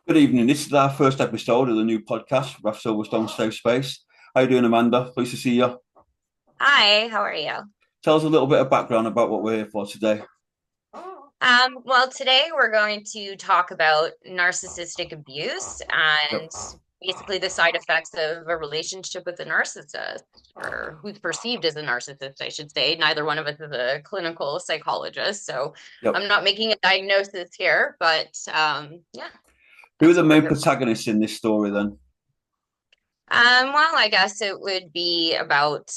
Good evening. This is our first episode of the new podcast, Raf Silverstone Safe Space. How you doing, Amanda? Pleased to see you. Hi, how are you? Tell us a little bit of background about what we're here for today. Well, today we're going to talk about narcissistic abuse Yep. and basically the side effects of a relationship with a narcissist, or who's perceived as a narcissist, I should say. Neither one of us is a clinical psychologist, so Yep. I'm not making a diagnosis here, but yeah, Who are that's the what we're main here for. protagonists in this story then? Well, I guess it would be about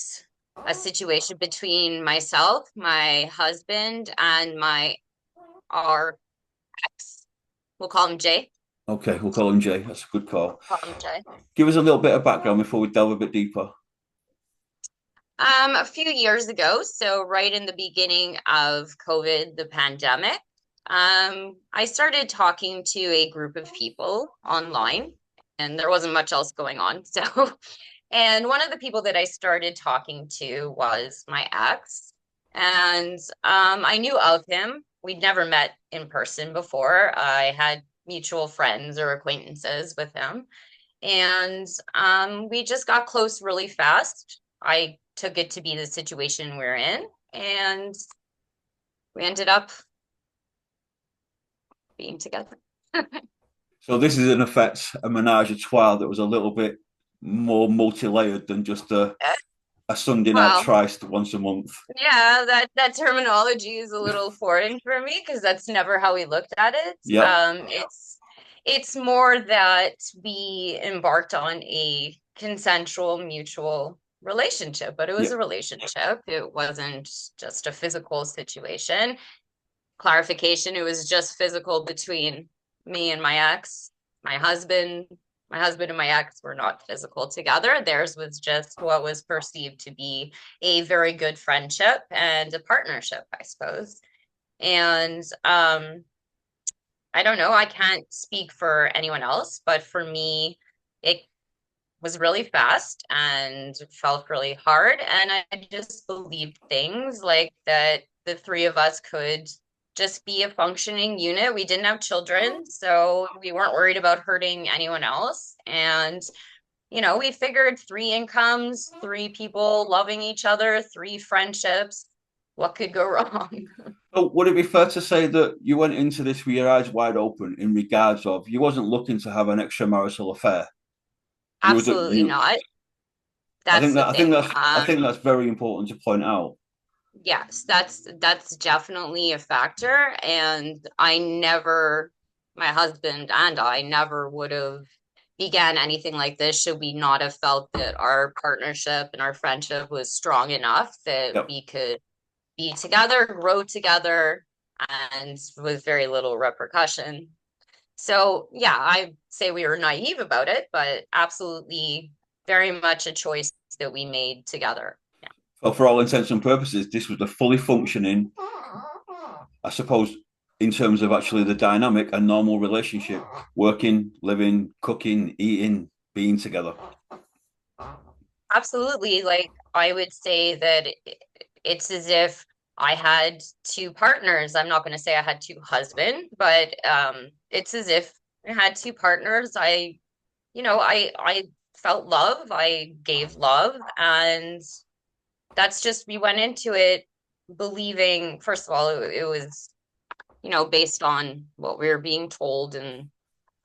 a situation between myself, my husband, and my our ex. We'll call him Jay. Okay, we'll call him Jay. That's a good call. Call him Jay. Give us a little bit of background before we delve a bit deeper. A few years ago, so right in the beginning of COVID, the pandemic, I started talking to a group of people online, and there wasn't much else going on. So, and one of the people that I started talking to was my ex, and I knew of him. We'd never met in person before. I had mutual friends or acquaintances with him. And we just got close really fast. I took it to be the situation we're in, and we ended up being together. So this is in effect a menage a trois that was a little bit more multi-layered than just a Sunday night Well, tryst once a month. yeah, that terminology is a little foreign for me because that's never how we looked at it. Yep. It's more that we embarked on a consensual, mutual relationship, but it was a Yep. relationship. It wasn't just a physical situation. Clarification, it was just physical between me and my ex. My husband, my husband and my ex were not physical together. Theirs was just what was perceived to be a very good friendship and a partnership, I suppose. And I don't know, I can't speak for anyone else, but for me, it was really fast and felt really hard. And I just believed things like that the three of us could just be a functioning unit. We didn't have children, so we weren't worried about hurting anyone else. And, we figured three incomes, three people loving each other, three friendships. What could go wrong? So would it be fair to say that you went into this with your eyes wide open in regards of you wasn't looking to have an extramarital affair? You was Absolutely you. not. I That's think the that I think thing. that's very important to point out. Yes, that's definitely a factor. And my husband and I never would have began anything like this should we not have felt that our partnership and our friendship was strong enough that Yep. we could be together, grow together, and with very little repercussion. So yeah, I say we were naive about it, but absolutely very much a choice that we made together. Yeah. So for all intents and purposes, this was a fully functioning, I suppose, in terms of actually the dynamic and normal relationship, working, living, cooking, eating, being together. Absolutely. Like I would say that it's as if I had two partners. I'm not going to say I had two husbands, but it's as if I had two partners. I felt love, I gave love, and that's just we went into it believing, first of all, it was, based on what we were being told and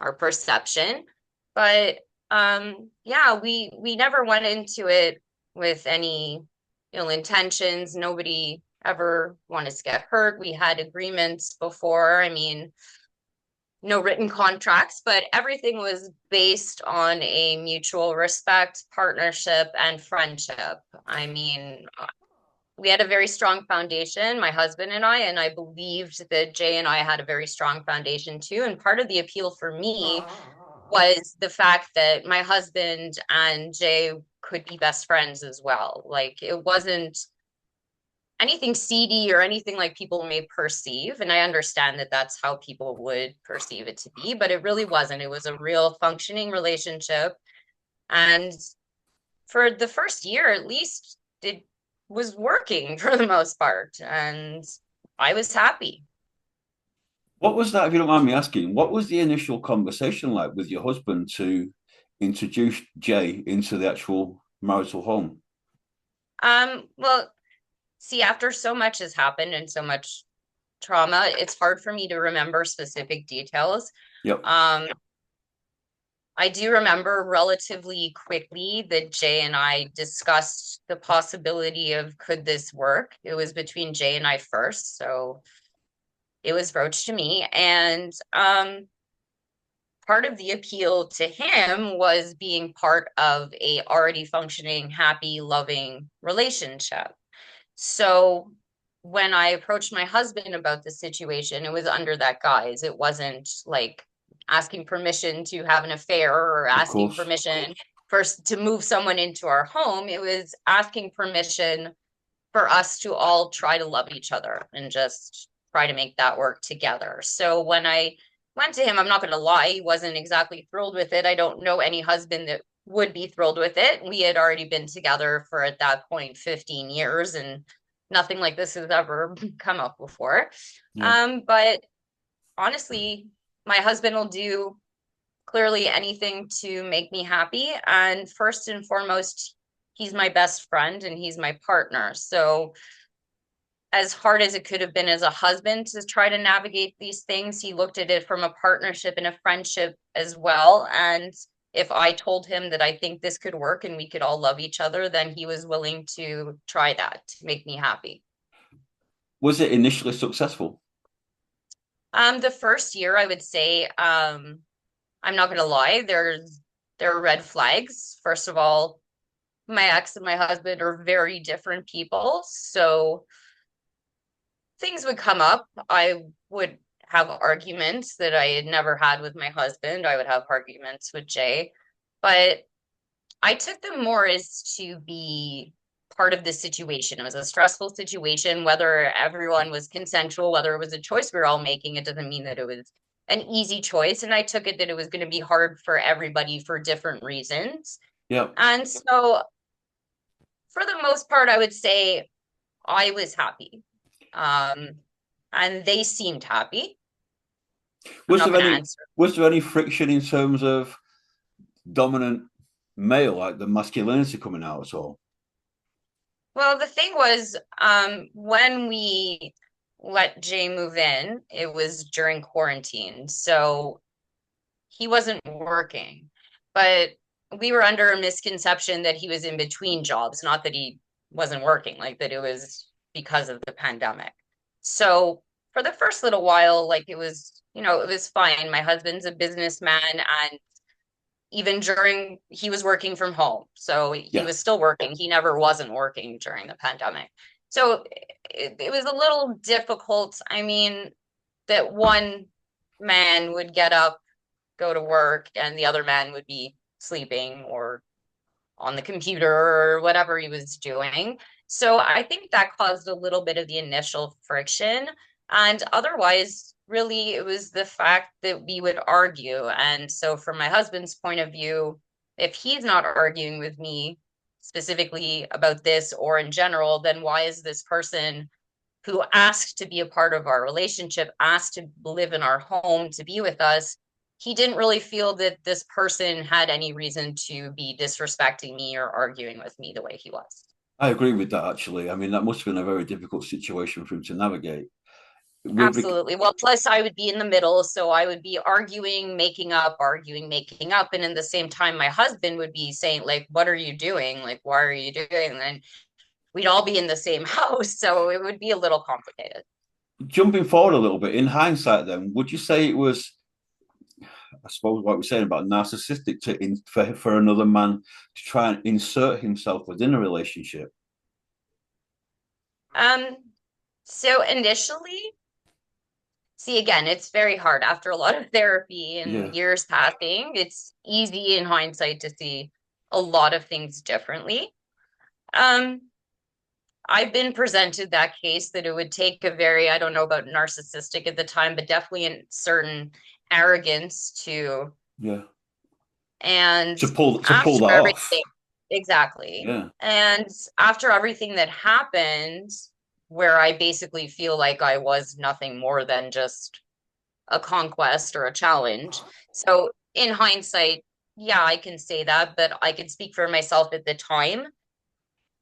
our perception. But yeah, we never went into it with any ill intentions. Nobody ever wanted to get hurt. We had agreements before. I mean, no written contracts, but everything was based on a mutual respect, partnership, and friendship. I mean, we had a very strong foundation, my husband and I believed that Jay and I had a very strong foundation too. And part of the appeal for me was the fact that my husband and Jay could be best friends as well. Like it wasn't anything seedy or anything like people may perceive. And I understand that that's how people would perceive it to be, but it really wasn't. It was a real functioning relationship. And for the first year, at least, it was working for the most part. And I was happy. What was that, if you don't mind me asking? What was the initial conversation like with your husband to introduce Jay into the actual marital home? Well, see, after so much has happened and so much trauma, it's hard for me to remember specific details. Yep, Um, I do remember relatively quickly that Jay and I discussed the possibility of could this work? It was between Jay and I first, so it was broached to me. And part of the appeal to him was being part of a already functioning, happy, loving relationship. So when I approached my husband about the situation, it was under that guise. It wasn't like asking permission to have an affair or of asking course. permission first to move someone into our home. It was asking permission for us to all try to love each other and just try to make that work together. So when I went to him, I'm not going to lie, he wasn't exactly thrilled with it. I don't know any husband that would be thrilled with it. We had already been together for at that point 15 years and nothing like this has ever come up before. Yeah. But honestly, my husband will do clearly anything to make me happy. And first and foremost, he's my best friend and he's my partner. So as hard as it could have been as a husband to try to navigate these things, he looked at it from a partnership and a friendship as well. And if I told him that I think this could work and we could all love each other, then he was willing to try that to make me happy. Was it initially successful? The first year, I would say, I'm not gonna lie, there are red flags. First of all, my ex and my husband are very different people, so things would come up. I would have arguments that I had never had with my husband. I would have arguments with Jay, but I took them more as to be part of the situation. It was a stressful situation, whether everyone was consensual, whether it was a choice we were all making. It doesn't mean that it was an easy choice. And I took it that it was going to be hard for everybody for different reasons. Yeah. And so, for the most part, I would say I was happy. Um, and they seemed happy. I'm Was not there going to any answer. was there any friction in terms of dominant male, like the masculinity coming out at all? Well, the thing was, when we let Jay move in, it was during quarantine. So he wasn't working, but we were under a misconception that he was in between jobs, not that he wasn't working, like that it was because of the pandemic. So for the first little while, like it was, it was fine. My husband's a businessman, and even during he was working from home, so he Yeah. was still working. He never wasn't working during the pandemic. So it was a little difficult. I mean, that one man would get up, go to work, and the other man would be sleeping or on the computer or whatever he was doing. So I think that caused a little bit of the initial friction. And otherwise, really, it was the fact that we would argue. And so, from my husband's point of view, if he's not arguing with me specifically about this or in general, then why is this person who asked to be a part of our relationship, asked to live in our home, to be with us, he didn't really feel that this person had any reason to be disrespecting me or arguing with me the way he was. I agree with that actually. I mean, that must have been a very difficult situation for him to navigate. With Absolutely. Well, plus I would be in the middle, so I would be arguing, making up, arguing, making up, and in the same time, my husband would be saying, like, "What are you doing? Like, why are you doing?" And we'd all be in the same house, so it would be a little complicated. jumping forward a little bit, in hindsight, then would you say it was, I suppose, what we're saying about narcissistic for another man to try and insert himself within a relationship? Um, so initially, see, again, it's very hard after a lot of therapy and Yeah, years passing. It's easy in hindsight to see a lot of things differently. Um, I've been presented that case that it would take a very, I don't know about narcissistic at the time, but definitely a certain arrogance to, yeah. and To pull after that off. everything, exactly. Yeah, And after everything that happened, where I basically feel like I was nothing more than just a conquest or a challenge. So in hindsight, yeah, I can say that, but I can speak for myself at the time.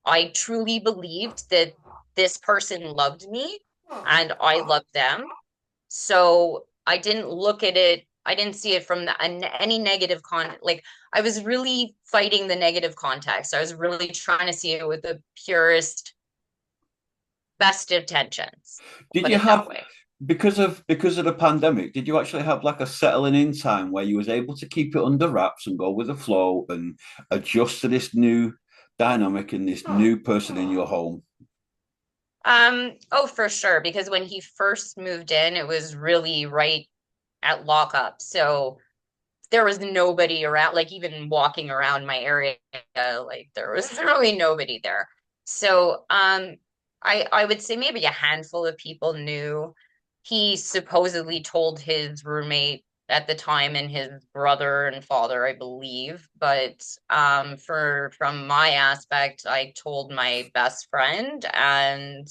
I truly believed that this person loved me and I loved them. So I didn't look at it, I didn't see it from any negative like I was really fighting the negative context. I was really trying to see it with the purest, best intentions. Did Put you it that have, way. because of the pandemic, did you actually have like a settling in time where you was able to keep it under wraps and go with the flow and adjust to this new dynamic and this new person in your home? Oh, for sure, because when he first moved in, it was really right at lockup. So there was nobody around, like even walking around my area, like there was really nobody there. So I would say maybe a handful of people knew. He supposedly told his roommate at the time and his brother and father, I believe. But for from my aspect, I told my best friend and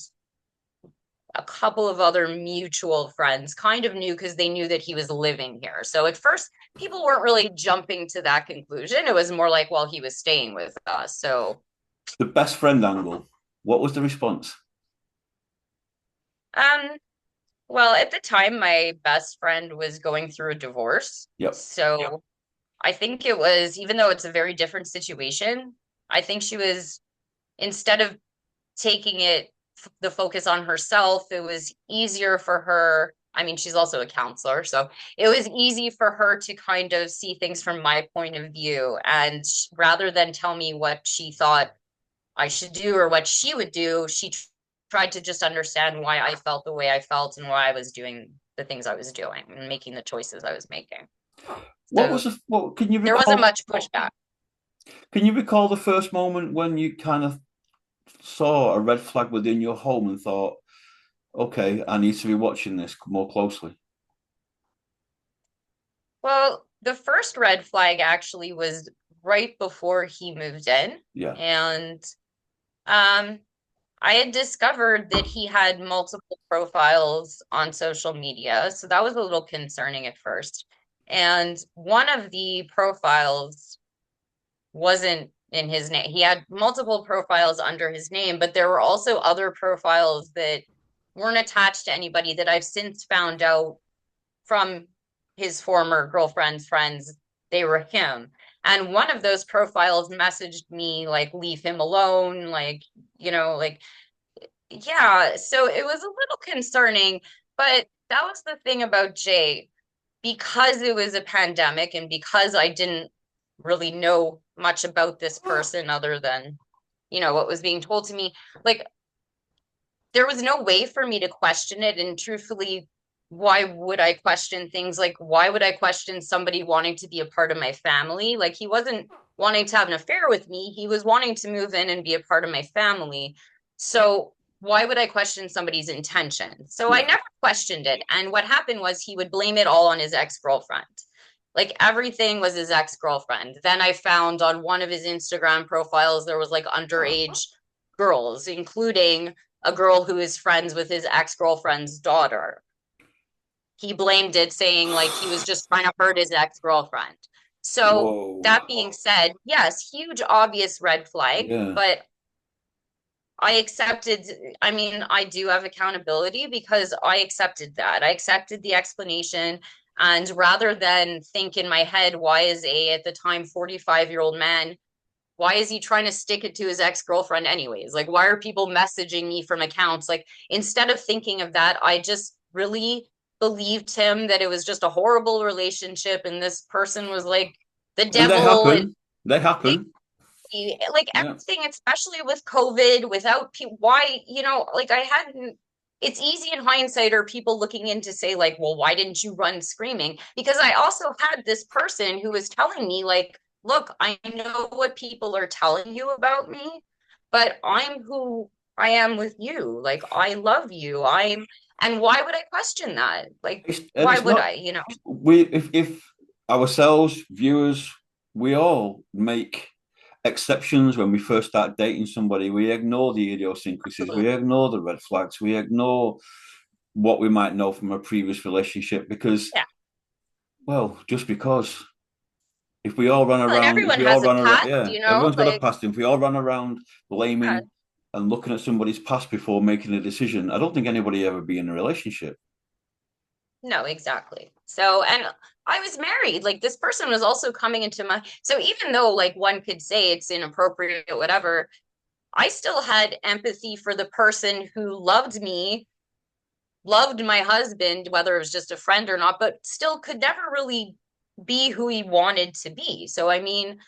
a couple of other mutual friends kind of knew because they knew that he was living here. So at first, people weren't really jumping to that conclusion. It was more like, well, he was staying with us. So, The best friend angle. What was the response? um, well, at the time, my best friend was going through a divorce. Yep. So I think it was, even though it's a very different situation, I think she was, instead of taking the focus on herself, it was easier for her. I mean, she's also a counselor, so it was easy for her to kind of see things from my point of view. And rather than tell me what she thought I should do or what she would do, she tried to just understand why I felt the way I felt and why I was doing the things I was doing and making the choices I was making. What was So the what can you there wasn't recall? much pushback. Can you recall the first moment when you kind of saw a red flag within your home and thought, okay, I need to be watching this more closely? Well, the first red flag actually was right before he moved in. Yeah. And um, I had discovered that he had multiple profiles on social media. So that was a little concerning at first. And one of the profiles wasn't in his name. He had multiple profiles under his name, but there were also other profiles that weren't attached to anybody that I've since found out from his former girlfriend's friends, they were him. And one of those profiles messaged me, like, leave him alone, like, like, yeah. So it was a little concerning, but that was the thing about Jay. Because it was a pandemic and because I didn't really know much about this person other than, what was being told to me, like, there was no way for me to question it. And truthfully, why would I question things? Like, why would I question somebody wanting to be a part of my family? Like, he wasn't wanting to have an affair with me. He was wanting to move in and be a part of my family. So why would I question somebody's intention? So I Yeah. never questioned it. And what happened was he would blame it all on his ex-girlfriend. Like everything was his ex-girlfriend. Then I found on one of his Instagram profiles there was like underage girls, including a girl who is friends with his ex-girlfriend's daughter. He blamed it, saying like he was just trying to hurt his ex-girlfriend. So Whoa. that being said, yes, huge obvious red flag, Yeah. but I accepted, I mean, I do have accountability because I accepted that. I accepted the explanation. And rather than think in my head, why is at the time 45-year-old man, why is he trying to stick it to his ex-girlfriend anyways? Like, why are people messaging me from accounts? Like, instead of thinking of that, I just really believed him that it was just a horrible relationship and this person was like the And they devil and happen. They happen. like Yeah. everything, especially with COVID, without people, why, like I hadn't, it's easy in hindsight or people looking in to say, like, well, why didn't you run screaming? Because I also had this person who was telling me, like, look, I know what people are telling you about me, but I'm who I am with you. Like, I love you. And why would I question that? Like, And why it's would not, I? we, if ourselves, viewers, we all make exceptions when we first start dating somebody. We ignore the idiosyncrasies, we ignore the red flags, we ignore what we might know from a previous relationship because, Yeah. well, just because if we all run Well, and around, if everyone we all has a run around, past, yeah, you know, everyone's got a like, past. If we all run around yeah, blaming and looking at somebody's past before making a decision, I don't think anybody ever be in a relationship. no, exactly. So, and I was married. Like this person was also coming into my, so even though like one could say it's inappropriate, whatever, I still had empathy for the person who loved me, loved my husband, whether it was just a friend or not, but still could never really be who he wanted to be. So, I mean,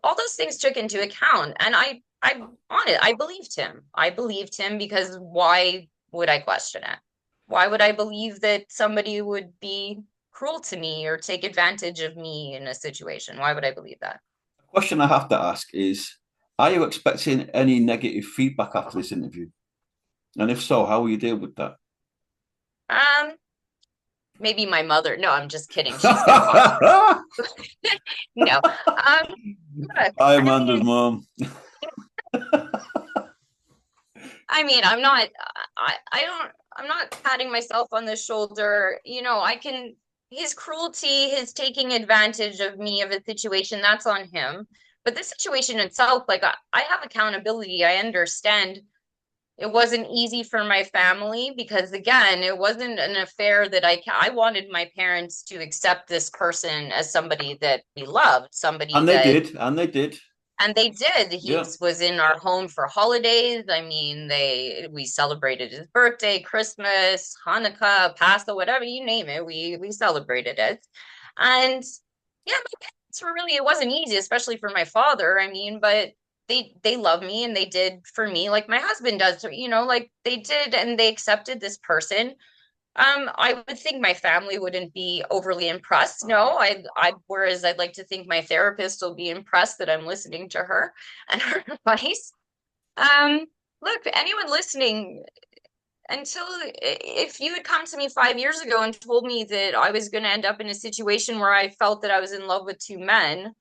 all those things took into account, and I on it, I believed him. I believed him because why would I question it? Why would I believe that somebody would be cruel to me or take advantage of me in a situation? Why would I believe that? The question I have to ask is, are you expecting any negative feedback after this interview? And if so, how will you deal with that? Um, Maybe my mother. No, I'm just kidding. She's gonna watch. No. Look, Hi, I Amanda's mean, mom. I'm not, I don't, I'm not patting myself on the shoulder. You know, his cruelty, his taking advantage of me of a situation, that's on him. But the situation itself, like I have accountability. I understand it wasn't easy for my family because again, it wasn't an affair that I wanted my parents to accept this person as somebody that we loved, somebody And they that did, and they did. and they did. He Yeah. was in our home for holidays. I mean, we celebrated his birthday, Christmas, Hanukkah, Passover, whatever you name it. We celebrated it. And yeah, my parents were really, it wasn't easy, especially for my father. I mean, but they love me and they did for me like my husband does, you know, like they did and they accepted this person. I would think my family wouldn't be overly impressed. No, whereas I'd like to think my therapist will be impressed that I'm listening to her and her advice. Um, Look, anyone listening, if you had come to me 5 years ago and told me that I was going to end up in a situation where I felt that I was in love with two men,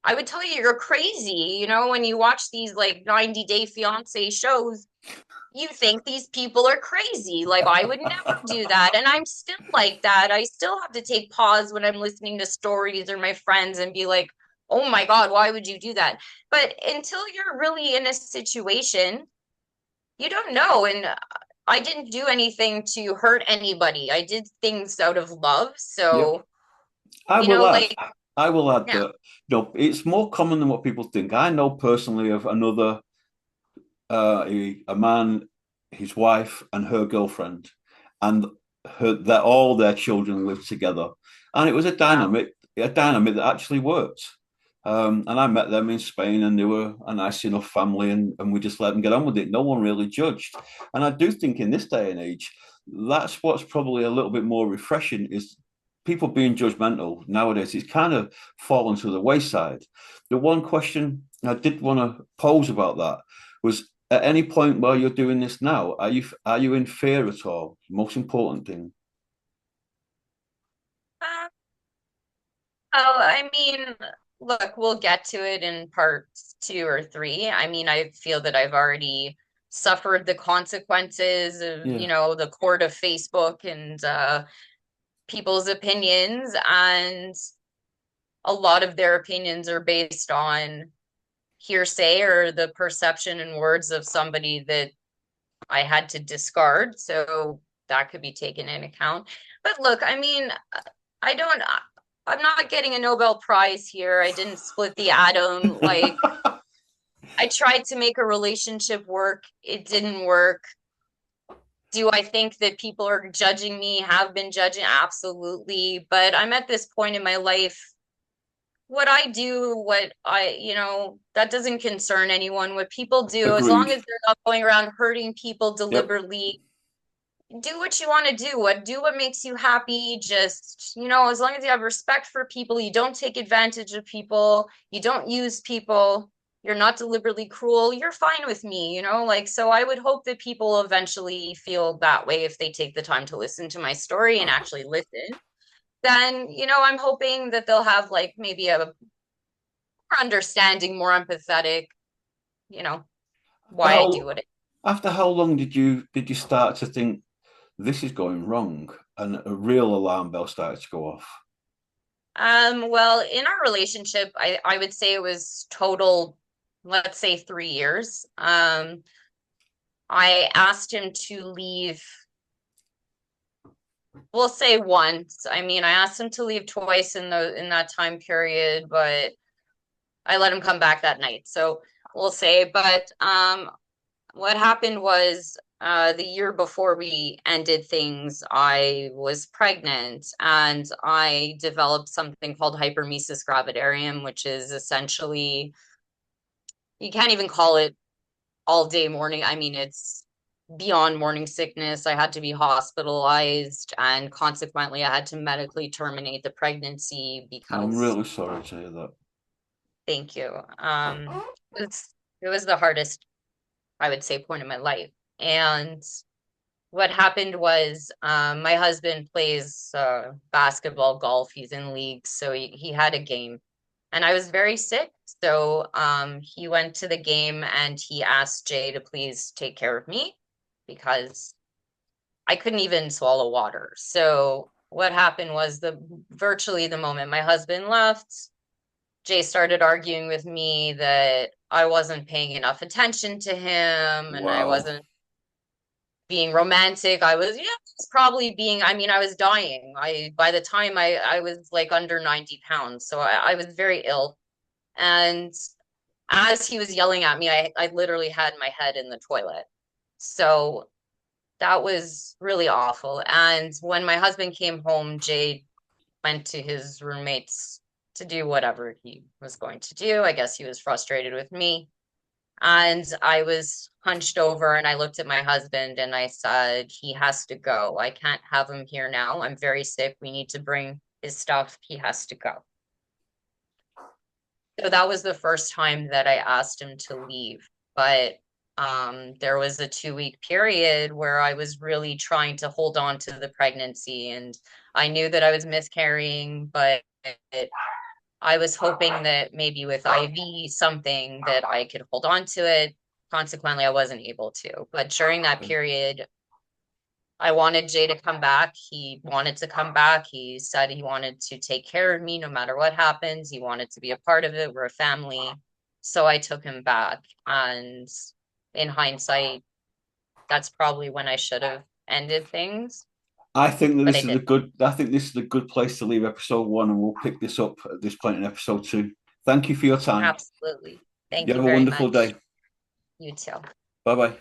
I would tell you you're crazy. You know, when you watch these like 90 Day Fiance shows, you think these people are crazy. Like I would never do that. And I'm still like that. I still have to take pause when I'm listening to stories or my friends and be like, oh my God, why would you do that? But until you're really in a situation, you don't know. And I didn't do anything to hurt anybody. I did things out of love. Yep. So, I you will know, add, like, I will add yeah. that, it's more common than what people think. I know personally of another, a man, his wife, and her girlfriend, and that all their children lived together, and it was Wow. a dynamic that actually worked. And I met them in Spain, and they were a nice enough family, and we just let them get on with it. No one really judged, and I do think in this day and age, that's what's probably a little bit more refreshing is people being judgmental nowadays. It's kind of fallen to the wayside. The one question I did want to pose about that was at any point while you're doing this now, are you in fear at all? Most important thing. Uh, I mean, look, we'll get to it in parts two or three. I mean, I feel that I've already suffered the consequences of, Yeah, the court of Facebook and people's opinions, and a lot of their opinions are based on hearsay or the perception and words of somebody that I had to discard. So that could be taken in account. But look, I mean, I don't, I'm not getting a Nobel Prize here. I didn't split the atom. Like, I tried to make a relationship work, it didn't work. Do I think that people are judging me, have been judging? Absolutely. But I'm at this point in my life, what I do, that doesn't concern anyone. What people do, as long agreed. as they're not going around hurting people Yep, deliberately, do what you want to do what makes you happy. Just, as long as you have respect for people, you don't take advantage of people, you don't use people, you're not deliberately cruel, you're fine with me, like, so I would hope that people eventually feel that way if they take the time to listen to my story and actually listen. Then, I'm hoping that they'll have like maybe a more understanding, more empathetic, you know after why I do how what I. after how long did you start to think this is going wrong, and a real alarm bell started to go off. Well, in our relationship, I would say it was total, let's say 3 years. I asked him to leave, we'll say once. I mean, I asked him to leave twice in that time period, but I let him come back that night. So we'll say, but what happened was the year before we ended things, I was pregnant and I developed something called hypermesis gravidarum, which is essentially, you can't even call it all day morning. I mean, it's beyond morning sickness. I had to be hospitalized and consequently I had to medically terminate the pregnancy I'm because really sorry to hear that. thank you. It's it was the hardest, I would say, point in my life. And what happened was my husband plays basketball, golf, he's in leagues, so he had a game. And I was very sick. So he went to the game and he asked Jay to please take care of me because I couldn't even swallow water. So what happened was the virtually the moment my husband left, Jay started arguing with me that I wasn't paying enough attention to him and I Wow. wasn't being romantic. I was, yeah, it's probably being, I mean, I was dying. By the time I was like under 90 pounds. So I was very ill. And as he was yelling at me, I literally had my head in the toilet. So that was really awful. And when my husband came home, Jay went to his roommates to do whatever he was going to do. I guess he was frustrated with me. And I was hunched over and I looked at my husband and I said, he has to go. I can't have him here now. I'm very sick. We need to bring his stuff. He has to go. So that was the first time that I asked him to leave. But there was a 2 week period where I was really trying to hold on to the pregnancy. And I knew that I was miscarrying, but I was hoping that maybe with IV something that I could hold on to it. Consequently, I wasn't able to. But during that Okay. period, I wanted Jay to come back. He wanted to come back. He said he wanted to take care of me no matter what happens. He wanted to be a part of it. We're a family. So I took him back. And in hindsight, that's probably when I should have ended things, I think that but I this is a didn't. good. I think this is a good place to leave episode one, and we'll pick this up at this point in episode two. Thank you for your time. Absolutely. You Thank have you a very wonderful much. day. You too. Bye bye.